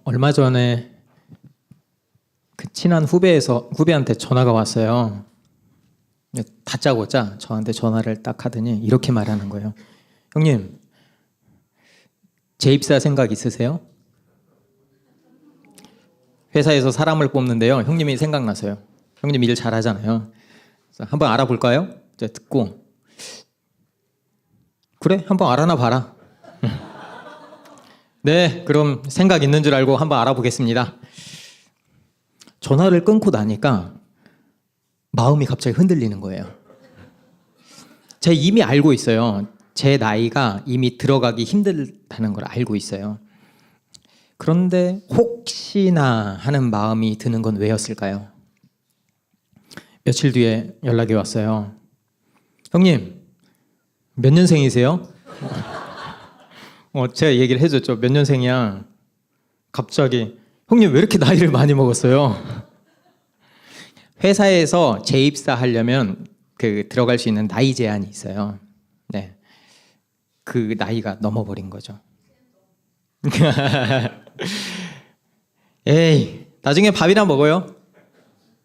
얼마 전에 그 친한 후배한테 전화가 왔어요. 다짜고짜 저한테 전화를 딱 하더니 이렇게 말하는 거예요. 형님, 재입사 생각 있으세요? 회사에서 사람을 뽑는데요. 형님이 생각나서요. 형님 일 잘하잖아요. 그래서 한번 알아볼까요? 제가 듣고 그래? 한번 알아나 봐라. 네, 그럼 생각 있는 줄 알고 한번 알아보겠습니다. 전화를 끊고 나니까 마음이 갑자기 흔들리는 거예요. 제가 이미 알고 있어요. 제 나이가 이미 들어가기 힘들다는 걸 알고 있어요. 그런데 혹시나 하는 마음이 드는 건 왜였을까요? 며칠 뒤에 연락이 왔어요. 형님, 몇 년생이세요? 제가 얘기를 해줬죠. 몇 년생이야? 갑자기 형님 왜 이렇게 나이를 많이 먹었어요? 회사에서 재입사하려면 들어갈 수 있는 나이 제한이 있어요. 네, 그 나이가 넘어버린 거죠. 에이, 나중에 밥이나 먹어요.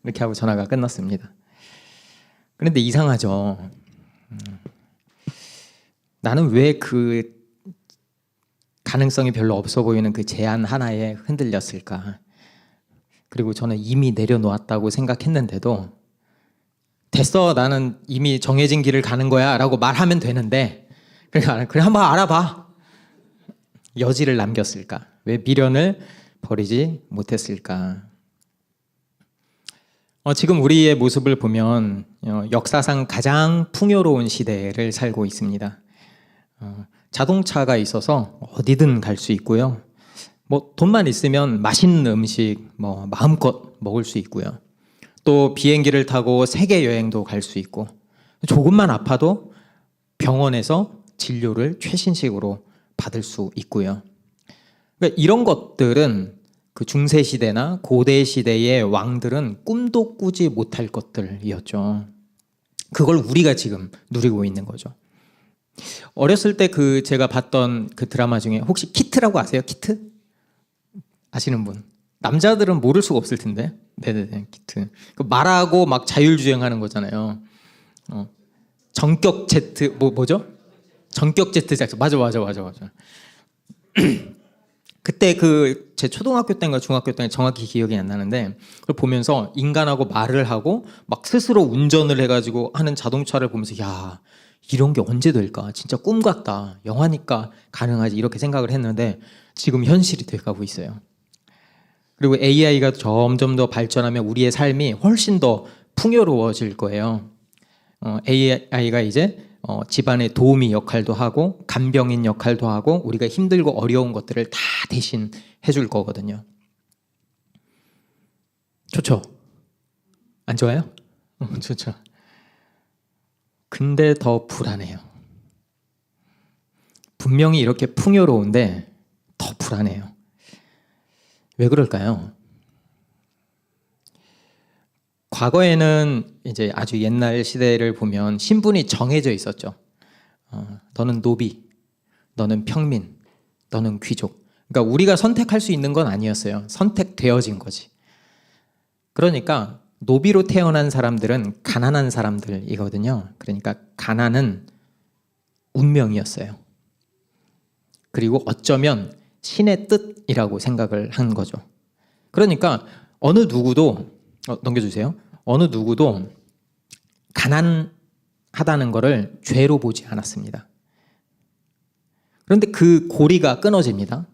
이렇게 하고 전화가 끝났습니다. 그런데 이상하죠. 나는 왜 그 가능성이 별로 없어 보이는 그 제안 하나에 흔들렸을까? 그리고 저는 이미 내려놓았다고 생각했는데도 됐어, 나는 이미 정해진 길을 가는 거야 라고 말하면 되는데 그래 한번 알아봐. 여지를 남겼을까? 왜 미련을 버리지 못했을까? 지금 우리의 모습을 보면 역사상 가장 풍요로운 시대를 살고 있습니다. 자동차가 있어서 어디든 갈 수 있고요. 돈만 있으면 맛있는 음식 마음껏 먹을 수 있고요. 또 비행기를 타고 세계 여행도 갈 수 있고, 조금만 아파도 병원에서 진료를 최신식으로 받을 수 있고요. 그러니까 이런 것들은 그 중세 시대나 고대 시대의 왕들은 꿈도 꾸지 못할 것들이었죠. 그걸 우리가 지금 누리고 있는 거죠. 어렸을 때 제가 봤던 그 드라마 중에 혹시 키트라고 아세요? 키트? 아시는 분? 남자들은 모를 수가 없을 텐데. 네네네, 키트. 말하고 막 자율주행하는 거잖아요. 전격 제트 뭐죠? 전격 제트 작전. 맞아. 그때 제 초등학교 때인가 중학교 때인가 정확히 기억이 안 나는데 그걸 보면서 인간하고 말을 하고 막 스스로 운전을 해가지고 하는 자동차를 보면서 야, 이런 게 언제 될까? 진짜 꿈 같다. 영화니까 가능하지. 이렇게 생각을 했는데 지금 현실이 돼가고 있어요. 그리고 AI가 점점 더 발전하면 우리의 삶이 훨씬 더 풍요로워질 거예요. AI가 이제 집안의 도우미 역할도 하고 간병인 역할도 하고 우리가 힘들고 어려운 것들을 다 대신 해줄 거거든요. 좋죠? 안 좋아요? 좋죠. 근데 더 불안해요. 분명히 이렇게 풍요로운데 더 불안해요. 왜 그럴까요? 과거에는 이제 아주 옛날 시대를 보면 신분이 정해져 있었죠. 너는 노비, 너는 평민, 너는 귀족. 그러니까 우리가 선택할 수 있는 건 아니었어요. 선택되어진 거지. 그러니까 노비로 태어난 사람들은 가난한 사람들이거든요. 그러니까 가난은 운명이었어요. 그리고 어쩌면 신의 뜻이라고 생각을 한 거죠. 그러니까 어느 누구도 넘겨주세요. 어느 누구도 가난하다는 것을 죄로 보지 않았습니다. 그런데 그 고리가 끊어집니다.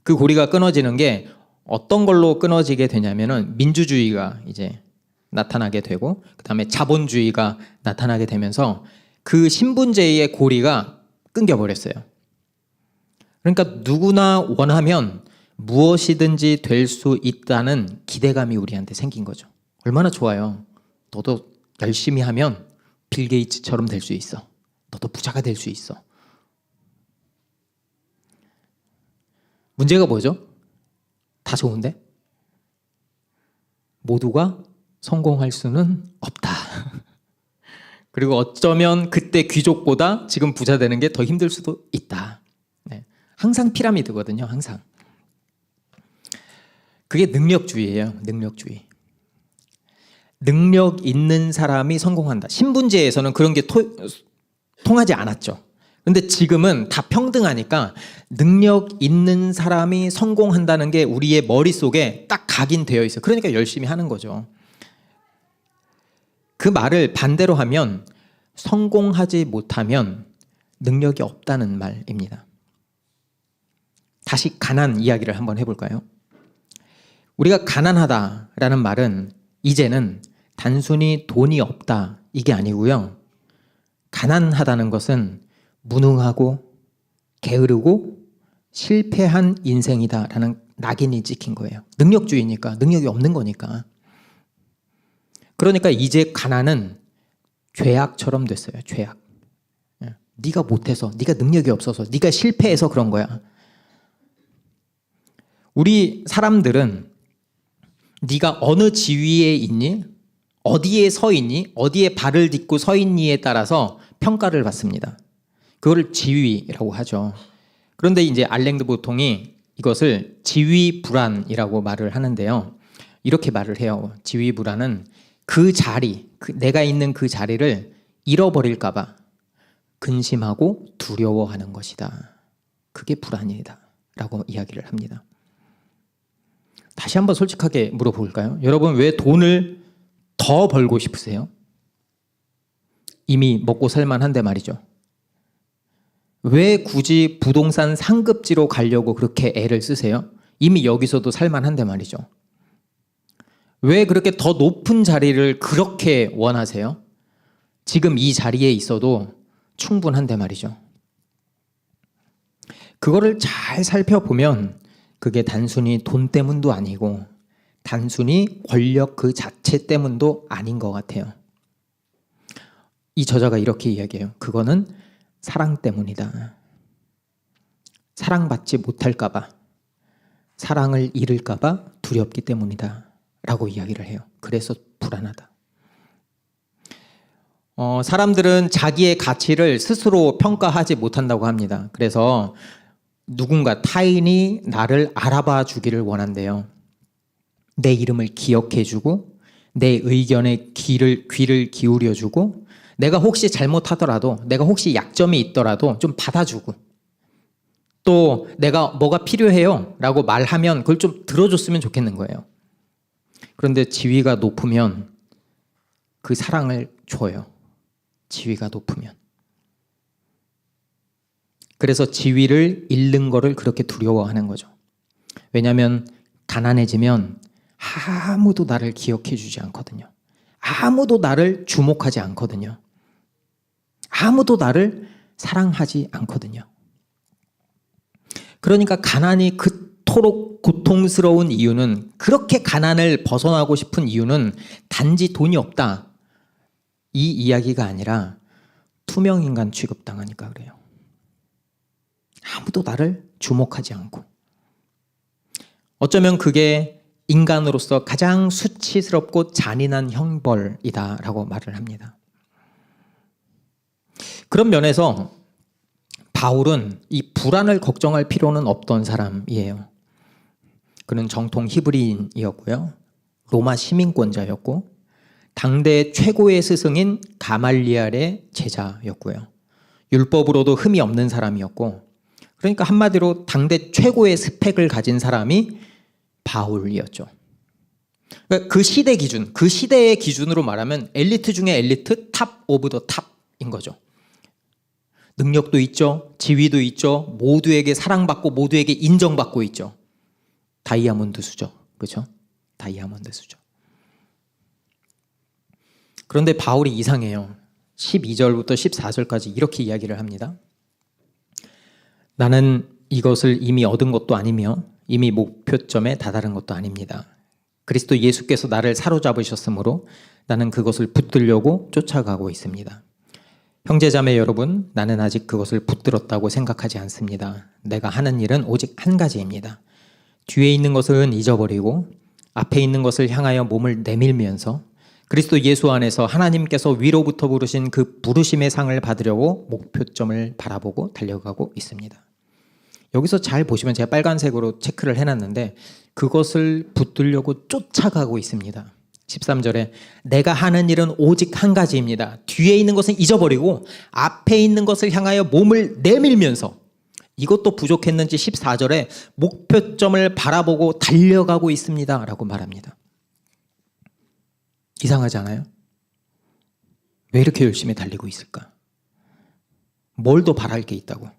그 고리가 끊어지는 게 어떤 걸로 끊어지게 되냐면은 민주주의가 이제 나타나게 되고 그다음에 자본주의가 나타나게 되면서 그 신분제의 고리가 끊겨버렸어요. 그러니까 누구나 원하면 무엇이든지 될 수 있다는 기대감이 우리한테 생긴 거죠. 얼마나 좋아요. 너도 열심히 하면 빌 게이츠처럼 될 수 있어. 너도 부자가 될 수 있어. 문제가 뭐죠? 다 좋은데 모두가 성공할 수는 없다. 그리고 어쩌면 그때 귀족보다 지금 부자 되는 게 더 힘들 수도 있다. 네. 항상 피라미드거든요. 항상. 그게 능력주의예요. 능력주의. 능력 있는 사람이 성공한다. 신분제에서는 그런 게 통하지 않았죠. 근데 지금은 다 평등하니까 능력 있는 사람이 성공한다는 게 우리의 머릿속에 딱 각인되어 있어요. 그러니까 열심히 하는 거죠. 그 말을 반대로 하면 성공하지 못하면 능력이 없다는 말입니다. 다시 가난 이야기를 한번 해볼까요? 우리가 가난하다라는 말은 이제는 단순히 돈이 없다 이게 아니고요. 가난하다는 것은 무능하고 게으르고 실패한 인생이다라는 낙인이 찍힌 거예요. 능력주의니까, 능력이 없는 거니까. 그러니까 이제 가난은 죄악처럼 됐어요. 죄악. 네가 못해서, 네가 능력이 없어서, 네가 실패해서 그런 거야. 우리 사람들은 네가 어느 지위에 있니? 어디에 서 있니? 어디에 발을 딛고 서 있니에 따라서 평가를 받습니다. 그거를 지위라고 하죠. 그런데 이제 알랭드 보통이 이것을 지위 불안이라고 말을 하는데요. 이렇게 말을 해요. 지위 불안은 그 자리, 내가 있는 그 자리를 잃어버릴까 봐 근심하고 두려워하는 것이다. 그게 불안이다 라고 이야기를 합니다. 다시 한번 솔직하게 물어볼까요? 여러분 왜 돈을 더 벌고 싶으세요? 이미 먹고 살만한데 말이죠. 왜 굳이 부동산 상급지로 가려고 그렇게 애를 쓰세요? 이미 여기서도 살만한데 말이죠. 왜 그렇게 더 높은 자리를 그렇게 원하세요? 지금 이 자리에 있어도 충분한데 말이죠. 그거를 잘 살펴보면 그게 단순히 돈 때문도 아니고 단순히 권력 그 자체 때문도 아닌 것 같아요. 이 저자가 이렇게 이야기해요. 그거는 사랑 때문이다. 사랑받지 못할까 봐, 사랑을 잃을까 봐 두렵기 때문이다 라고 이야기를 해요. 그래서 불안하다. 사람들은 자기의 가치를 스스로 평가하지 못한다고 합니다. 그래서 누군가 타인이 나를 알아봐 주기를 원한대요. 내 이름을 기억해 주고 내 의견에 귀를 기울여 주고 내가 혹시 잘못하더라도 내가 혹시 약점이 있더라도 좀 받아주고 또 내가 뭐가 필요해요 라고 말하면 그걸 좀 들어줬으면 좋겠는 거예요. 그런데 지위가 높으면 그 사랑을 줘요. 지위가 높으면. 그래서 지위를 잃는 거를 그렇게 두려워하는 거죠. 왜냐하면 가난해지면 아무도 나를 기억해 주지 않거든요. 아무도 나를 주목하지 않거든요. 아무도 나를 사랑하지 않거든요. 그러니까 가난이 그토록 고통스러운 이유는, 그렇게 가난을 벗어나고 싶은 이유는 단지 돈이 없다 이 이야기가 아니라 투명인간 취급당하니까 그래요. 아무도 나를 주목하지 않고. 어쩌면 그게 인간으로서 가장 수치스럽고 잔인한 형벌이다라고 말을 합니다. 그런 면에서 바울은 이 불안을 걱정할 필요는 없던 사람이에요. 그는 정통 히브리인이었고요. 로마 시민권자였고 당대 최고의 스승인 가말리알의 제자였고요. 율법으로도 흠이 없는 사람이었고, 그러니까 한마디로 당대 최고의 스펙을 가진 사람이 바울이었죠. 그러니까 그 시대 기준, 그 시대의 기준으로 말하면 엘리트 중에 엘리트, 탑 오브 더 탑인 거죠. 능력도 있죠, 지위도 있죠, 모두에게 사랑받고 모두에게 인정받고 있죠. 다이아몬드 수죠, 그렇죠? 다이아몬드 수죠. 그런데 바울이 이상해요. 12절부터 14절까지 이렇게 이야기를 합니다. 나는 이것을 이미 얻은 것도 아니며 이미 목표점에 다다른 것도 아닙니다. 그리스도 예수께서 나를 사로잡으셨으므로 나는 그것을 붙들려고 쫓아가고 있습니다. 형제자매 여러분, 나는 아직 그것을 붙들었다고 생각하지 않습니다. 내가 하는 일은 오직 한 가지입니다. 뒤에 있는 것은 잊어버리고 앞에 있는 것을 향하여 몸을 내밀면서 그리스도 예수 안에서 하나님께서 위로부터 부르신 그 부르심의 상을 받으려고 목표점을 바라보고 달려가고 있습니다. 여기서 잘 보시면 제가 빨간색으로 체크를 해놨는데 그것을 붙들려고 쫓아가고 있습니다. 13절에 내가 하는 일은 오직 한 가지입니다. 뒤에 있는 것은 잊어버리고 앞에 있는 것을 향하여 몸을 내밀면서, 이것도 부족했는지 14절에 목표점을 바라보고 달려가고 있습니다 라고 말합니다. 이상하지 않아요? 왜 이렇게 열심히 달리고 있을까? 뭘 더 바랄 게 있다고?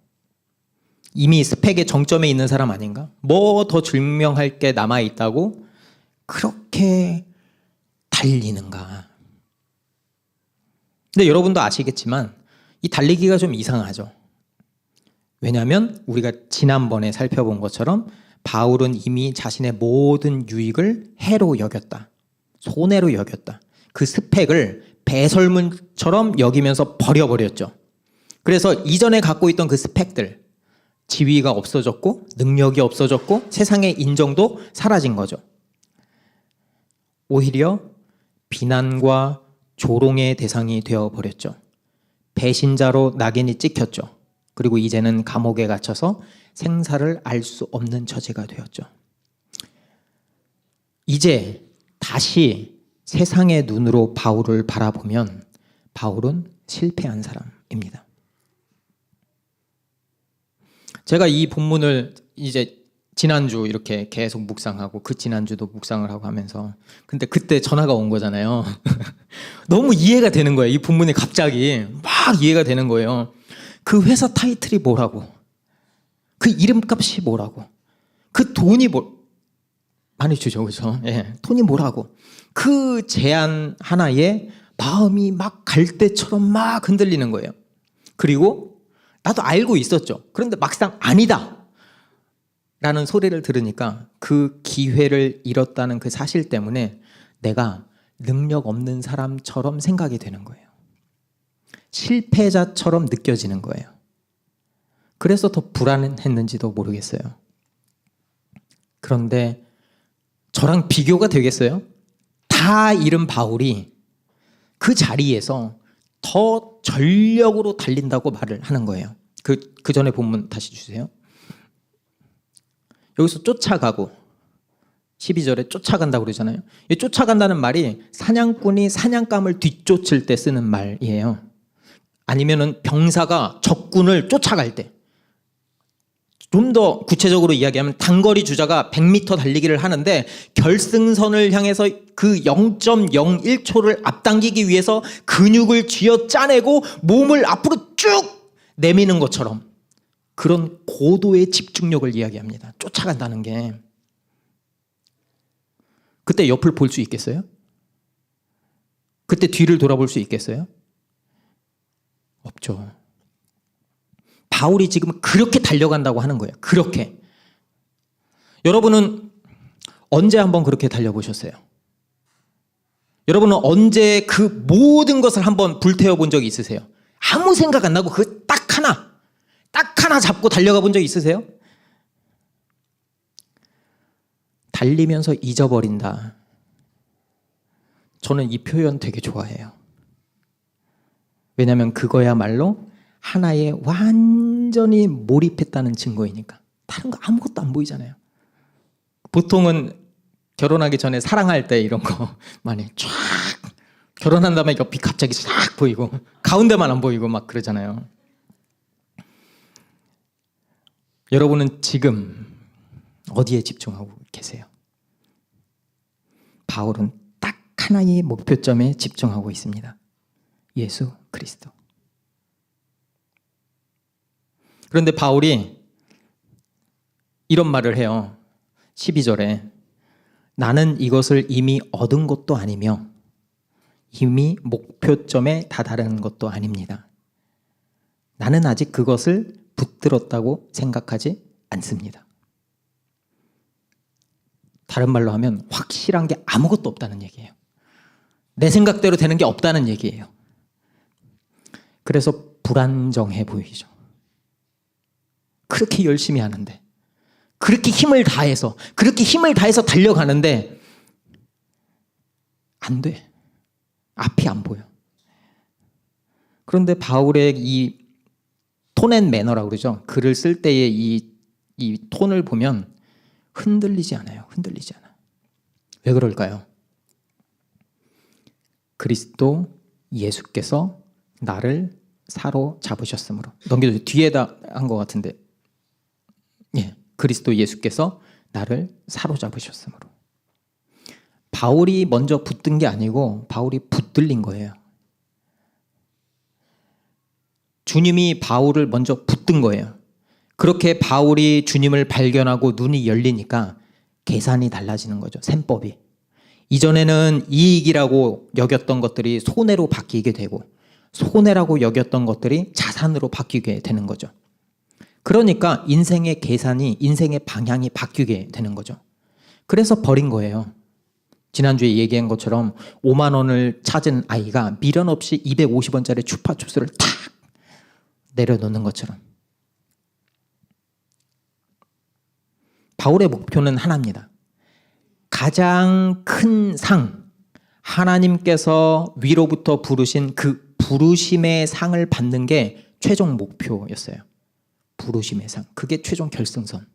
이미 스펙의 정점에 있는 사람 아닌가? 뭐 더 증명할 게 남아있다고 그렇게 달리는가? 근데 여러분도 아시겠지만 이 달리기가 좀 이상하죠. 왜냐하면 우리가 지난번에 살펴본 것처럼 바울은 이미 자신의 모든 유익을 해로 여겼다. 손해로 여겼다. 그 스펙을 배설물처럼 여기면서 버려버렸죠. 그래서 이전에 갖고 있던 그 스펙들, 지위가 없어졌고 능력이 없어졌고 세상의 인정도 사라진 거죠. 오히려 비난과 조롱의 대상이 되어버렸죠. 배신자로 낙인이 찍혔죠. 그리고 이제는 감옥에 갇혀서 생사를 알 수 없는 처지가 되었죠. 이제 다시 세상의 눈으로 바울을 바라보면 바울은 실패한 사람입니다. 제가 이 본문을 이제 지난주 이렇게 계속 묵상하고 그 지난주도 묵상을 하고 하면서, 근데 그때 전화가 온 거잖아요. 너무 이해가 되는 거예요. 이 본문이 갑자기 막 이해가 되는 거예요. 그 회사 타이틀이 뭐라고, 그 이름값이 뭐라고, 그 돈이 많이 주죠, 그렇죠? 예, 돈이 뭐라고, 그 제안 하나에 마음이 막 갈대처럼 막 흔들리는 거예요. 그리고 나도 알고 있었죠. 그런데 막상 아니다 라는 소리를 들으니까 그 기회를 잃었다는 그 사실 때문에 내가 능력 없는 사람처럼 생각이 되는 거예요. 실패자처럼 느껴지는 거예요. 그래서 더 불안했는지도 모르겠어요. 그런데 저랑 비교가 되겠어요? 다 잃은 바울이 그 자리에서 더 전력으로 달린다고 말을 하는 거예요. 그 전에 본문 다시 주세요. 여기서 쫓아가고 12절에 쫓아간다고 그러잖아요. 이 쫓아간다는 말이 사냥꾼이 사냥감을 뒤쫓을 때 쓰는 말이에요. 아니면은 병사가 적군을 쫓아갈 때. 좀 더 구체적으로 이야기하면 단거리 주자가 100m 달리기를 하는데 결승선을 향해서 그 0.01초를 앞당기기 위해서 근육을 쥐어 짜내고 몸을 앞으로 쭉 내미는 것처럼 그런 고도의 집중력을 이야기합니다. 쫓아간다는 게. 그때 옆을 볼 수 있겠어요? 그때 뒤를 돌아볼 수 있겠어요? 없죠. 바울이 지금 그렇게 달려간다고 하는 거예요. 그렇게. 여러분은 언제 한번 그렇게 달려보셨어요? 여러분은 언제 그 모든 것을 한번 불태워 본 적이 있으세요? 아무 생각 안 나고 그 딱 하나 잡고 달려가 본 적 있으세요? 달리면서 잊어버린다. 저는 이 표현 되게 좋아해요. 왜냐하면 그거야말로 하나에 완전히 몰입했다는 증거이니까. 다른 거 아무것도 안 보이잖아요. 보통은 결혼하기 전에 사랑할 때 이런 거 많이 쫙, 결혼한 다음에 옆이 갑자기 싹 보이고 가운데만 안 보이고 막 그러잖아요. 여러분은 지금 어디에 집중하고 계세요? 바울은 딱 하나의 목표점에 집중하고 있습니다. 예수 그리스도. 그런데 바울이 이런 말을 해요. 12절에 나는 이것을 이미 얻은 것도 아니며 이미 목표점에 다다른 것도 아닙니다. 나는 아직 그것을 붙들었다고 생각하지 않습니다. 다른 말로 하면 확실한 게 아무것도 없다는 얘기예요. 내 생각대로 되는 게 없다는 얘기예요. 그래서 불안정해 보이죠. 그렇게 열심히 하는데, 그렇게 힘을 다해서 달려가는데 안 돼. 앞이 안 보여. 그런데 바울의 이 톤 앤 매너라고 그러죠. 글을 쓸 때의 이 톤을 보면 흔들리지 않아요. 흔들리지 않아. 왜 그럴까요? 그리스도 예수께서 나를 사로잡으셨으므로. 넘겨주세요. 뒤에다 한 것 같은데. 예, 그리스도 예수께서 나를 사로잡으셨으므로. 바울이 먼저 붙든 게 아니고 바울이 붙들린 거예요. 주님이 바울을 먼저 붙든 거예요. 그렇게 바울이 주님을 발견하고 눈이 열리니까 계산이 달라지는 거죠. 셈법이. 이전에는 이익이라고 여겼던 것들이 손해로 바뀌게 되고 손해라고 여겼던 것들이 자산으로 바뀌게 되는 거죠. 그러니까 인생의 계산이, 인생의 방향이 바뀌게 되는 거죠. 그래서 버린 거예요. 지난주에 얘기한 것처럼 5만 원을 찾은 아이가 미련 없이 250원짜리 추파춥스를 탁 내려놓는 것처럼. 바울의 목표는 하나입니다. 가장 큰 상, 하나님께서 위로부터 부르신 그 부르심의 상을 받는 게 최종 목표였어요. 부르심의 상, 그게 최종 결승선.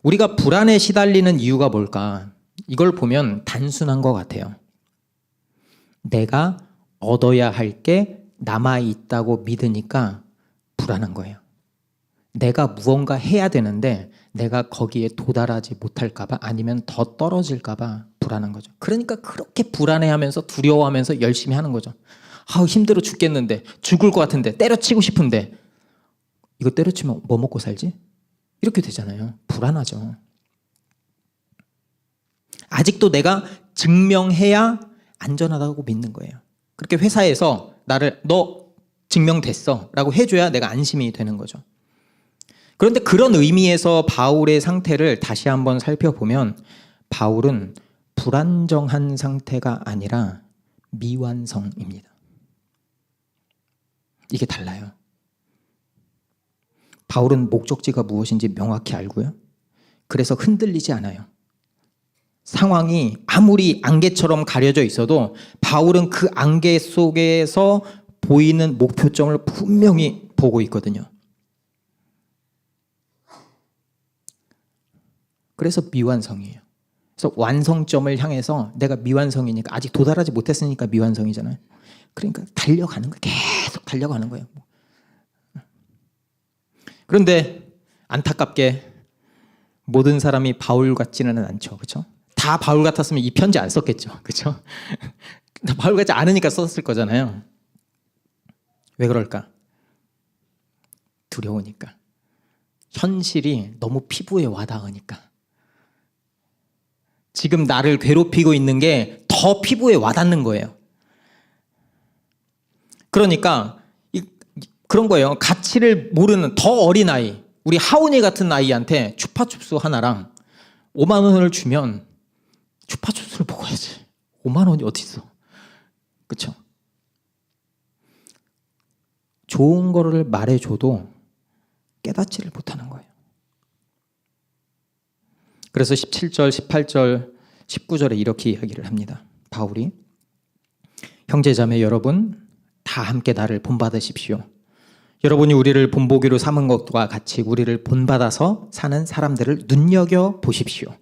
우리가 불안에 시달리는 이유가 뭘까? 이걸 보면 단순한 것 같아요. 내가 얻어야 할 게 남아있다고 믿으니까 불안한 거예요. 내가 무언가 해야 되는데 내가 거기에 도달하지 못할까봐 아니면 더 떨어질까봐 불안한 거죠. 그러니까 그렇게 불안해하면서 두려워하면서 열심히 하는 거죠. 아우 힘들어 죽겠는데, 죽을 것 같은데, 때려치고 싶은데 이거 때려치면 뭐 먹고 살지? 이렇게 되잖아요. 불안하죠. 아직도 내가 증명해야 안전하다고 믿는 거예요. 그렇게 회사에서 나를 너 증명됐어 라고 해줘야 내가 안심이 되는 거죠. 그런데 그런 의미에서 바울의 상태를 다시 한번 살펴보면 바울은 불안정한 상태가 아니라 미완성입니다. 이게 달라요. 바울은 목적지가 무엇인지 명확히 알고요. 그래서 흔들리지 않아요. 상황이 아무리 안개처럼 가려져 있어도 바울은 그 안개 속에서 보이는 목표점을 분명히 보고 있거든요. 그래서 미완성이에요. 그래서 완성점을 향해서 내가 미완성이니까 아직 도달하지 못했으니까 미완성이잖아요. 그러니까 달려가는 거예요. 계속 달려가는 거예요. 그런데 안타깝게 모든 사람이 바울 같지는 않죠. 그렇죠? 다 바울 같았으면 이 편지 안 썼겠죠. 그렇죠? 바울 같지 않으니까 썼을 거잖아요. 왜 그럴까? 두려우니까. 현실이 너무 피부에 와닿으니까. 지금 나를 괴롭히고 있는 게 더 피부에 와닿는 거예요. 그러니까 그런 거예요. 가치를 모르는 더 어린 아이, 우리 하온이 같은 아이한테 추파춥스 하나랑 5만 원을 주면 추파춥스를 먹어야지. 5만 원이 어디 있어? 그렇죠? 좋은 거를 말해줘도 깨닫지를 못하는 거예요. 그래서 17절, 18절, 19절에 이렇게 이야기를 합니다. 바울이 형제자매 여러분 다 함께 나를 본받으십시오. 여러분이 우리를 본보기로 삼은 것과 같이 우리를 본받아서 사는 사람들을 눈여겨보십시오.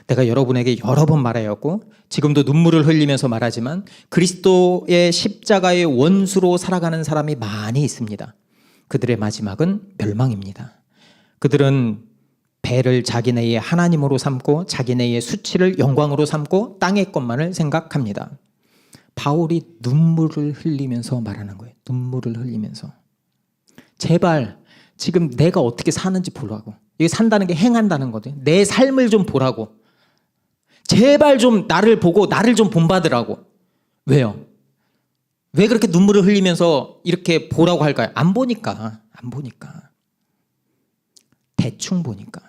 내가 여러분에게 여러 번 말하였고 지금도 눈물을 흘리면서 말하지만 그리스도의 십자가의 원수로 살아가는 사람이 많이 있습니다. 그들의 마지막은 멸망입니다. 그들은 배를 자기네의 하나님으로 삼고 자기네의 수치를 영광으로 삼고 땅의 것만을 생각합니다. 바울이 눈물을 흘리면서 말하는 거예요. 눈물을 흘리면서. 제발 지금 내가 어떻게 사는지 보라고. 이게 산다는 게 행한다는 거거든요. 내 삶을 좀 보라고. 제발 좀 나를 보고 나를 좀 본받으라고. 왜요? 왜 그렇게 눈물을 흘리면서 이렇게 보라고 할까요? 안 보니까. 안 보니까. 대충 보니까.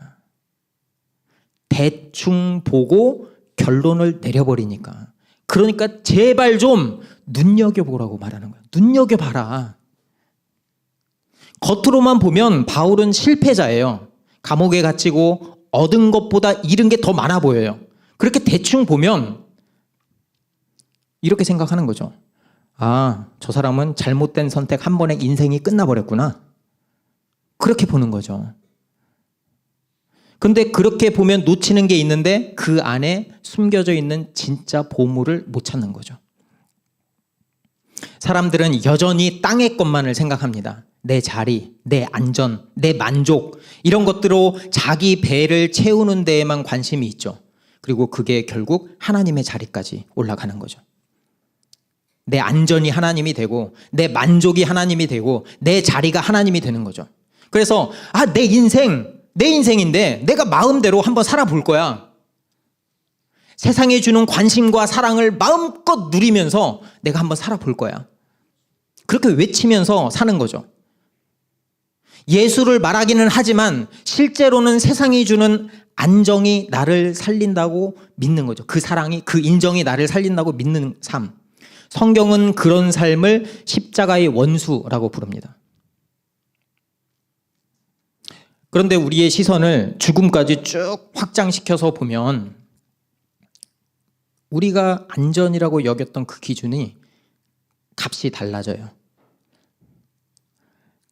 대충 보고 결론을 내려버리니까. 그러니까 제발 좀 눈여겨보라고 말하는 거예요. 눈여겨봐라. 겉으로만 보면 바울은 실패자예요. 감옥에 갇히고 얻은 것보다 잃은 게 더 많아 보여요. 그렇게 대충 보면 이렇게 생각하는 거죠. 아, 저 사람은 잘못된 선택 한 번에 인생이 끝나버렸구나. 그렇게 보는 거죠. 근데 그렇게 보면 놓치는 게 있는데 그 안에 숨겨져 있는 진짜 보물을 못 찾는 거죠. 사람들은 여전히 땅의 것만을 생각합니다. 내 자리, 내 안전, 내 만족 이런 것들로 자기 배를 채우는 데에만 관심이 있죠. 그리고 그게 결국 하나님의 자리까지 올라가는 거죠. 내 안전이 하나님이 되고 내 만족이 하나님이 되고 내 자리가 하나님이 되는 거죠. 그래서 내 인생인데 내가 마음대로 한번 살아볼 거야. 세상에 주는 관심과 사랑을 마음껏 누리면서 내가 한번 살아볼 거야. 그렇게 외치면서 사는 거죠. 예수를 말하기는 하지만 실제로는 세상이 주는 안정이 나를 살린다고 믿는 거죠. 그 사랑이, 그 인정이 나를 살린다고 믿는 삶. 성경은 그런 삶을 십자가의 원수라고 부릅니다. 그런데 우리의 시선을 죽음까지 쭉 확장시켜서 보면 우리가 안전이라고 여겼던 그 기준이 값이 달라져요.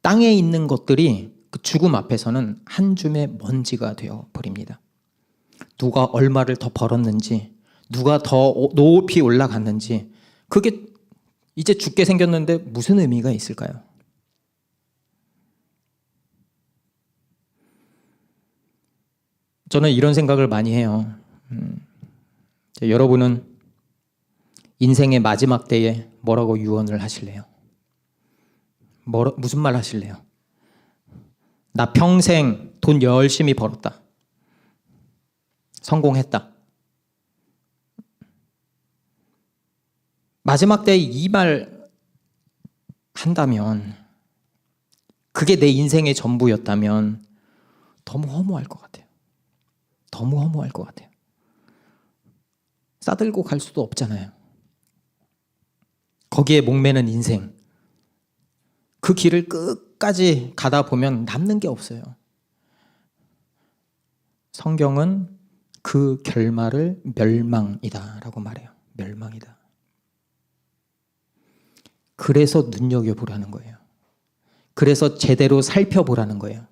땅에 있는 것들이 그 죽음 앞에서는 한 줌의 먼지가 되어 버립니다. 누가 얼마를 더 벌었는지, 누가 더 높이 올라갔는지, 그게 이제 죽게 생겼는데 무슨 의미가 있을까요? 저는 이런 생각을 많이 해요. 여러분은 인생의 마지막 때에 뭐라고 유언을 하실래요? 무슨 말 하실래요? 나 평생 돈 열심히 벌었다. 성공했다. 마지막 때에 이 말 한다면, 그게 내 인생의 전부였다면 너무 허무할 것 같아요. 너무 허무할 것 같아요. 싸들고 갈 수도 없잖아요. 거기에 목매는 인생. 그 길을 끝까지 가다 보면 남는 게 없어요. 성경은 그 결말을 멸망이다라고 말해요. 멸망이다. 그래서 눈여겨보라는 거예요. 그래서 제대로 살펴보라는 거예요.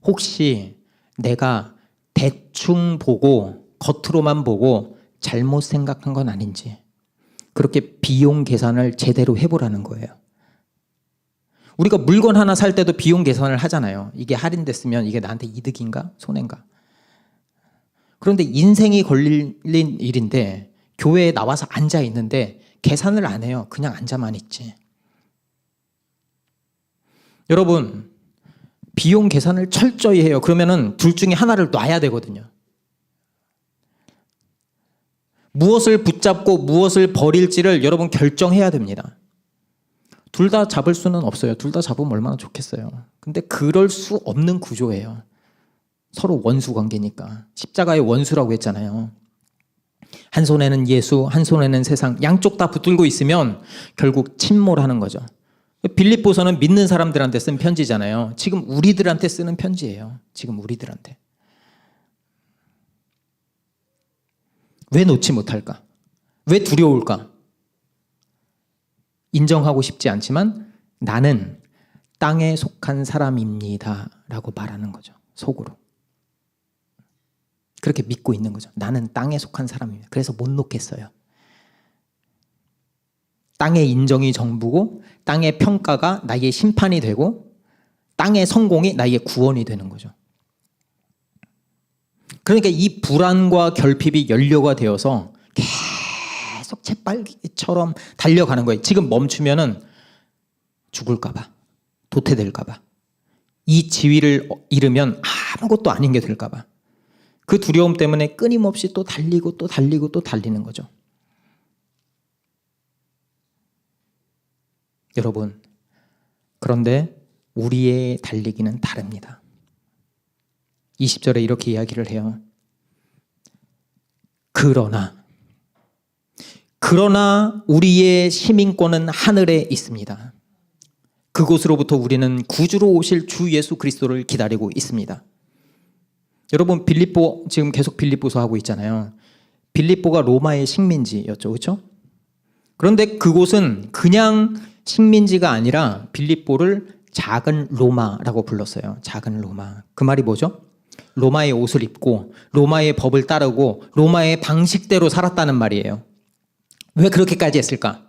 혹시 내가 대충 보고 겉으로만 보고 잘못 생각한 건 아닌지, 그렇게 비용 계산을 제대로 해보라는 거예요. 우리가 물건 하나 살 때도 비용 계산을 하잖아요. 이게 할인됐으면 이게 나한테 이득인가 손해인가. 그런데 인생이 걸린 일인데 교회에 나와서 앉아 있는데 계산을 안 해요. 그냥 앉아만 있지. 여러분, 비용 계산을 철저히 해요. 그러면은 둘 중에 하나를 놔야 되거든요. 무엇을 붙잡고 무엇을 버릴지를 여러분 결정해야 됩니다. 둘 다 잡을 수는 없어요. 둘 다 잡으면 얼마나 좋겠어요. 근데 그럴 수 없는 구조예요. 서로 원수 관계니까. 십자가의 원수라고 했잖아요. 한 손에는 예수, 한 손에는 세상, 양쪽 다 붙들고 있으면 결국 침몰하는 거죠. 빌립보서는 믿는 사람들한테 쓴 편지잖아요. 지금 우리들한테 쓰는 편지예요. 지금 우리들한테. 왜 놓지 못할까? 왜 두려울까? 인정하고 싶지 않지만 나는 땅에 속한 사람입니다 라고 말하는 거죠. 속으로. 그렇게 믿고 있는 거죠. 나는 땅에 속한 사람입니다. 그래서 못 놓겠어요. 땅의 인정이 전부고 땅의 평가가 나의 심판이 되고 땅의 성공이 나의 구원이 되는 거죠. 그러니까 이 불안과 결핍이 연료가 되어서 계속 쳇바퀴처럼 달려가는 거예요. 지금 멈추면은 죽을까 봐, 도태될까 봐, 이 지위를 잃으면 아무것도 아닌 게 될까 봐, 그 두려움 때문에 끊임없이 또 달리고 또 달리고 또 달리는 거죠. 여러분, 그런데 우리의 달리기는 다릅니다. 20절에 이렇게 이야기를 해요. 그러나 우리의 시민권은 하늘에 있습니다. 그곳으로부터 우리는 구주로 오실 주 예수 그리스도를 기다리고 있습니다. 여러분, 빌립보 지금 계속 빌립보서 하고 있잖아요. 빌립보가 로마의 식민지였죠. 그렇죠? 그런데 그곳은 그냥 식민지가 아니라 빌립보를 작은 로마라고 불렀어요. 작은 로마. 그 말이 뭐죠? 로마의 옷을 입고 로마의 법을 따르고 로마의 방식대로 살았다는 말이에요. 왜 그렇게까지 했을까?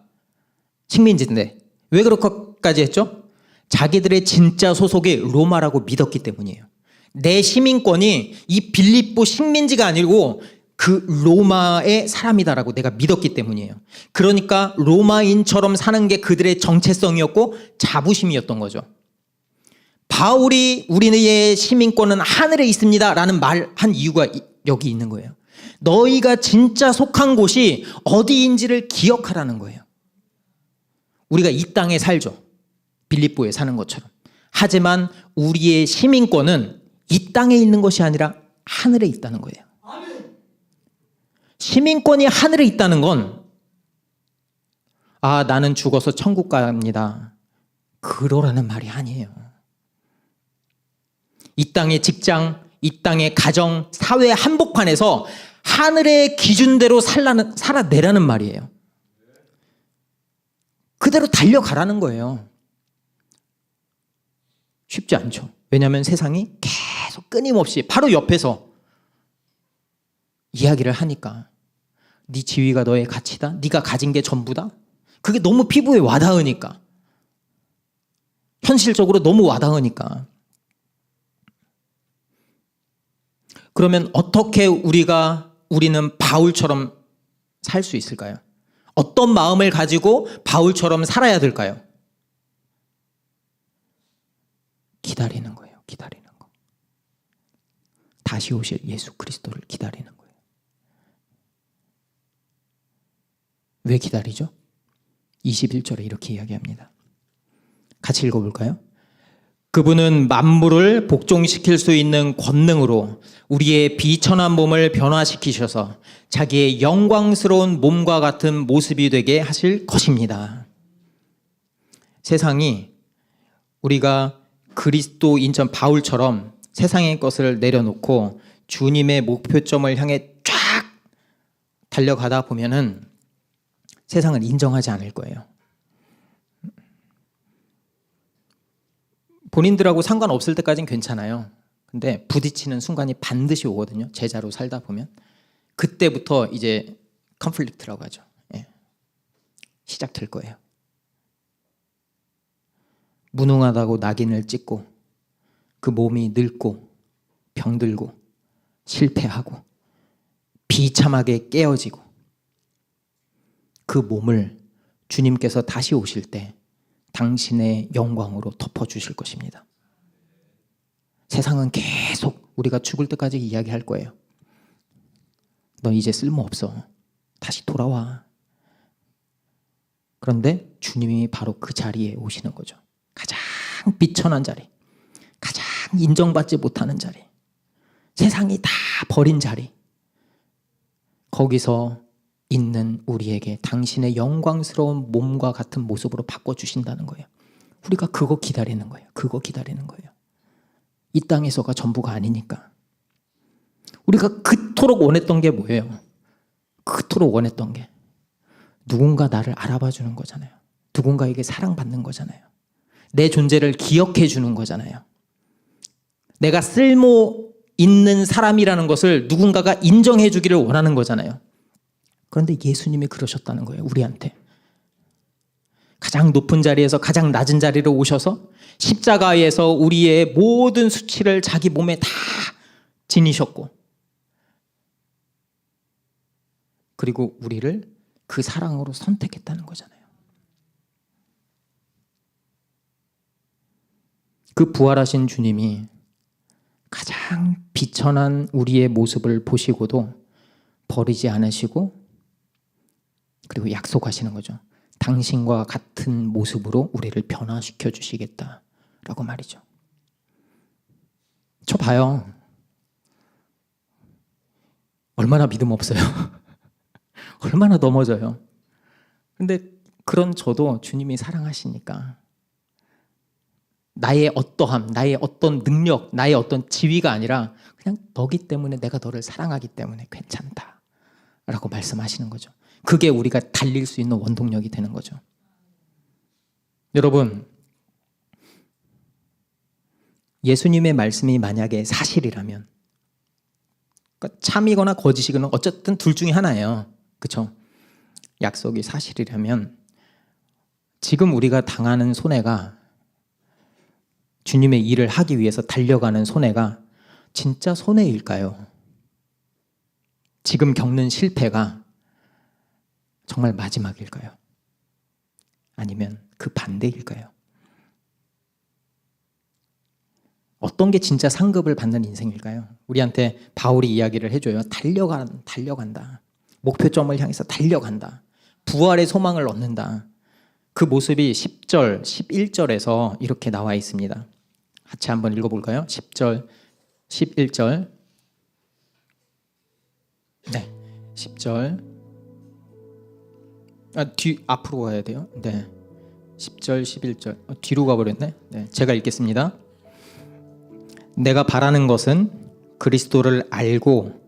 식민지인데 왜 그렇게까지 했죠? 자기들의 진짜 소속이 로마라고 믿었기 때문이에요. 내 시민권이 이 빌립보 식민지가 아니고 그 로마의 사람이다라고 내가 믿었기 때문이에요. 그러니까 로마인처럼 사는 게 그들의 정체성이었고 자부심이었던 거죠. 바울이 우리의 시민권은 하늘에 있습니다 라는 말한 이유가 여기 있는 거예요. 너희가 진짜 속한 곳이 어디인지를 기억하라는 거예요. 우리가 이 땅에 살죠. 빌립보에 사는 것처럼. 하지만 우리의 시민권은 이 땅에 있는 것이 아니라 하늘에 있다는 거예요. 시민권이 하늘에 있다는 건 나는 죽어서 천국 갑니다 그러라는 말이 아니에요. 이 땅의 직장, 이 땅의 가정, 사회 한복판에서 하늘의 기준대로 살아내라는 말이에요. 그대로 달려가라는 거예요. 쉽지 않죠. 왜냐하면 세상이 계속 끊임없이 바로 옆에서 이야기를 하니까 네 지위가 너의 가치다. 네가 가진 게 전부다. 그게 너무 피부에 와닿으니까. 현실적으로 너무 와닿으니까. 그러면 어떻게 우리는 바울처럼 살 수 있을까요? 어떤 마음을 가지고 바울처럼 살아야 될까요? 기다리는 거예요. 기다리는 거. 다시 오실 예수 그리스도를 기다리는 거예요. 왜 기다리죠? 21절에 이렇게 이야기합니다. 같이 읽어볼까요? 그분은 만물을 복종시킬 수 있는 권능으로 우리의 비천한 몸을 변화시키셔서 자기의 영광스러운 몸과 같은 모습이 되게 하실 것입니다. 세상이 우리가 그리스도인처럼 바울처럼 세상의 것을 내려놓고 주님의 목표점을 향해 쫙 달려가다 보면은 세상을 인정하지 않을 거예요. 본인들하고 상관없을 때까지는 괜찮아요. 근데 부딪히는 순간이 반드시 오거든요. 제자로 살다 보면. 그때부터 이제 컨플릭트라고 하죠. 예. 시작될 거예요. 무능하다고 낙인을 찍고 그 몸이 늙고 병들고 실패하고 비참하게 깨어지고 그 몸을 주님께서 다시 오실 때 당신의 영광으로 덮어주실 것입니다. 세상은 계속 우리가 죽을 때까지 이야기할 거예요. 너 이제 쓸모없어. 다시 돌아와. 그런데 주님이 바로 그 자리에 오시는 거죠. 가장 비천한 자리, 가장 인정받지 못하는 자리, 세상이 다 버린 자리, 거기서 있는 우리에게 당신의 영광스러운 몸과 같은 모습으로 바꿔주신다는 거예요. 우리가 그거 기다리는 거예요. 그거 기다리는 거예요. 이 땅에서가 전부가 아니니까. 우리가 그토록 원했던 게 뭐예요? 그토록 원했던 게 누군가 나를 알아봐 주는 거잖아요. 누군가에게 사랑받는 거잖아요. 내 존재를 기억해 주는 거잖아요. 내가 쓸모 있는 사람이라는 것을 누군가가 인정해 주기를 원하는 거잖아요. 그런데 예수님이 그러셨다는 거예요. 우리한테. 가장 높은 자리에서 가장 낮은 자리로 오셔서 십자가에서 우리의 모든 수치를 자기 몸에 다 지니셨고, 그리고 우리를 그 사랑으로 선택했다는 거잖아요. 그 부활하신 주님이 가장 비천한 우리의 모습을 보시고도 버리지 않으시고, 그리고 약속하시는 거죠. 당신과 같은 모습으로 우리를 변화시켜 주시겠다라고 말이죠. 저 봐요. 얼마나 믿음 없어요. 얼마나 넘어져요. 근데 그런 저도 주님이 사랑하시니까 나의 어떠함, 나의 어떤 능력, 나의 어떤 지위가 아니라 그냥 너기 때문에, 내가 너를 사랑하기 때문에 괜찮다라고 말씀하시는 거죠. 그게 우리가 달릴 수 있는 원동력이 되는 거죠. 여러분, 예수님의 말씀이 만약에 사실이라면, 그러니까 참이거나 거짓이거나 어쨌든 둘 중에 하나예요. 그렇죠? 약속이 사실이라면 지금 우리가 당하는 손해가, 주님의 일을 하기 위해서 달려가는 손해가 진짜 손해일까요? 지금 겪는 실패가 정말 마지막일까요? 아니면 그 반대일까요? 어떤 게 진짜 상급을 받는 인생일까요? 우리한테 바울이 이야기를 해줘요. 달려간다. 목표점을 향해서 달려간다. 부활의 소망을 얻는다. 그 모습이 10절, 11절에서 이렇게 나와 있습니다. 같이 한번 읽어볼까요? 10절, 11절. 네, 10절. 앞으로 가야 돼요. 네, 10절, 11절. 뒤로 가버렸네. 네, 제가 읽겠습니다. 내가 바라는 것은 그리스도를 알고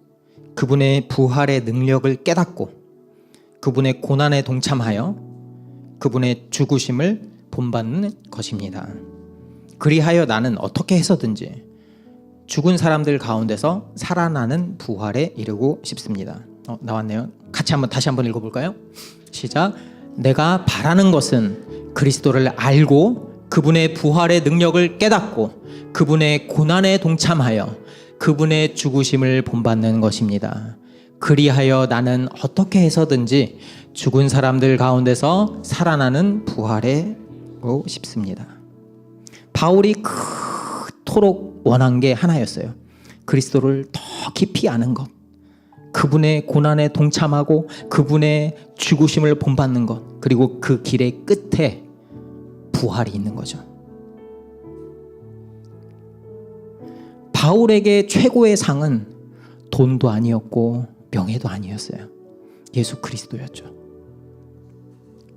그분의 부활의 능력을 깨닫고 그분의 고난에 동참하여 그분의 죽으심을 본받는 것입니다. 그리하여 나는 어떻게 해서든지 죽은 사람들 가운데서 살아나는 부활에 이르고 싶습니다. 나왔네요. 다시 한번 읽어볼까요? 시작. 내가 바라는 것은 그리스도를 알고 그분의 부활의 능력을 깨닫고 그분의 고난에 동참하여 그분의 죽으심을 본받는 것입니다. 그리하여 나는 어떻게 해서든지 죽은 사람들 가운데서 살아나는 부활에 이르고 싶습니다. 바울이 그토록 원한 게 하나였어요. 그리스도를 더 깊이 아는 것, 그분의 고난에 동참하고 그분의 죽으심을 본받는 것, 그리고 그 길의 끝에 부활이 있는 거죠. 바울에게 최고의 상은 돈도 아니었고 명예도 아니었어요. 예수 그리스도였죠.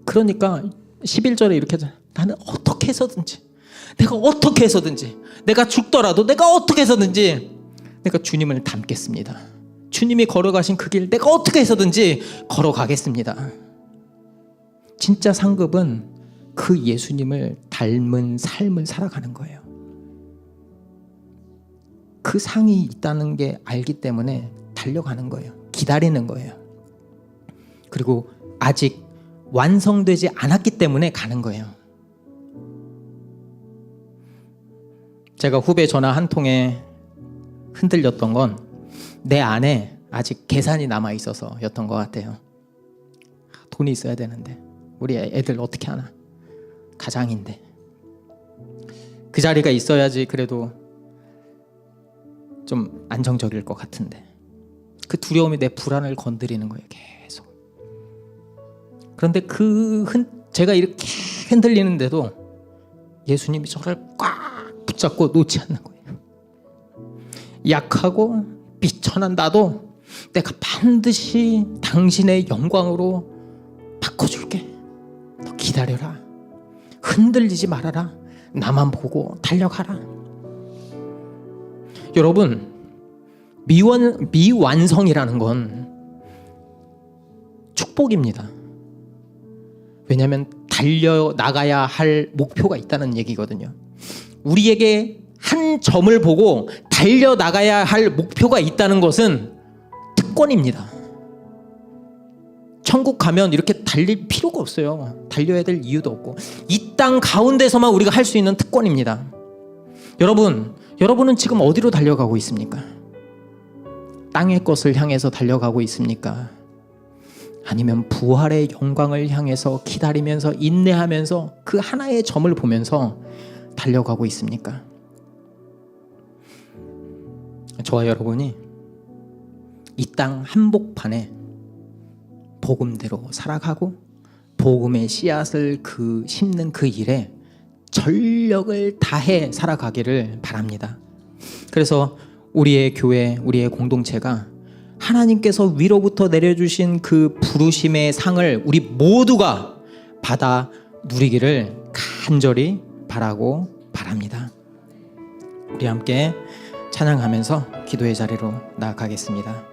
그러니까 11절에 이렇게 나는 어떻게 해서든지, 내가 죽더라도 내가 어떻게 해서든지 내가 주님을 닮겠습니다. 주님이 걸어가신 그 길 내가 어떻게 해서든지 걸어가겠습니다. 진짜 상급은 그 예수님을 닮은 삶을 살아가는 거예요. 그 상이 있다는 게 알기 때문에 달려가는 거예요. 기다리는 거예요. 그리고 아직 완성되지 않았기 때문에 가는 거예요. 제가 후배 전화 한 통에 흔들렸던 건 내 안에 아직 계산이 남아 있어서 였던 것 같아요. 돈이 있어야 되는데 우리 애들 어떻게 하나, 가장인데 그 자리가 있어야지 그래도 좀 안정적일 것 같은데, 그 두려움이 내 불안을 건드리는 거예요. 계속. 그런데 제가 이렇게 흔들리는데도 예수님이 저를 꽉 붙잡고 놓지 않는 거예요. 약하고 비천한 나도 내가 반드시 당신의 영광으로 바꿔줄게. 너 기다려라. 흔들리지 말아라. 나만 보고 달려가라. 여러분, 미완성이라는 건 축복입니다. 왜냐하면 달려나가야 할 목표가 있다는 얘기거든요. 우리에게 한 점을 보고 달려나가야 할 목표가 있다는 것은 특권입니다. 천국 가면 이렇게 달릴 필요가 없어요. 달려야 될 이유도 없고, 이 땅 가운데서만 우리가 할 수 있는 특권입니다. 여러분은 지금 어디로 달려가고 있습니까? 땅의 것을 향해서 달려가고 있습니까? 아니면 부활의 영광을 향해서 기다리면서 인내하면서 그 하나의 점을 보면서 달려가고 있습니까? 저와 여러분이 이 땅 한복판에 복음대로 살아가고 복음의 씨앗을 심는 그 일에 전력을 다해 살아가기를 바랍니다. 그래서 우리의 교회, 우리의 공동체가 하나님께서 위로부터 내려주신 그 부르심의 상을 우리 모두가 받아 누리기를 간절히 바라고 바랍니다. 우리 함께 찬양하면서 기도의 자리로 나아가겠습니다.